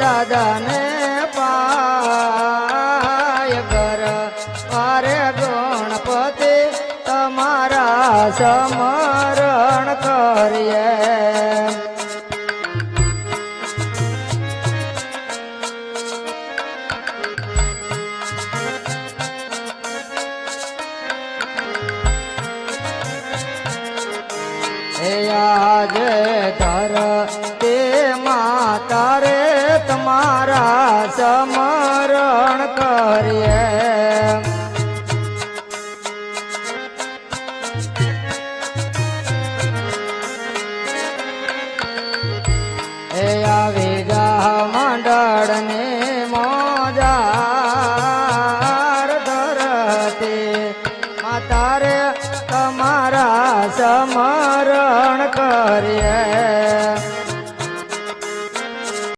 દાદાને પાય ઘર મારે ગણપતિ તમારા સમરણ કરીએ आज धर ते माता रे तुम्हारा समरण करिए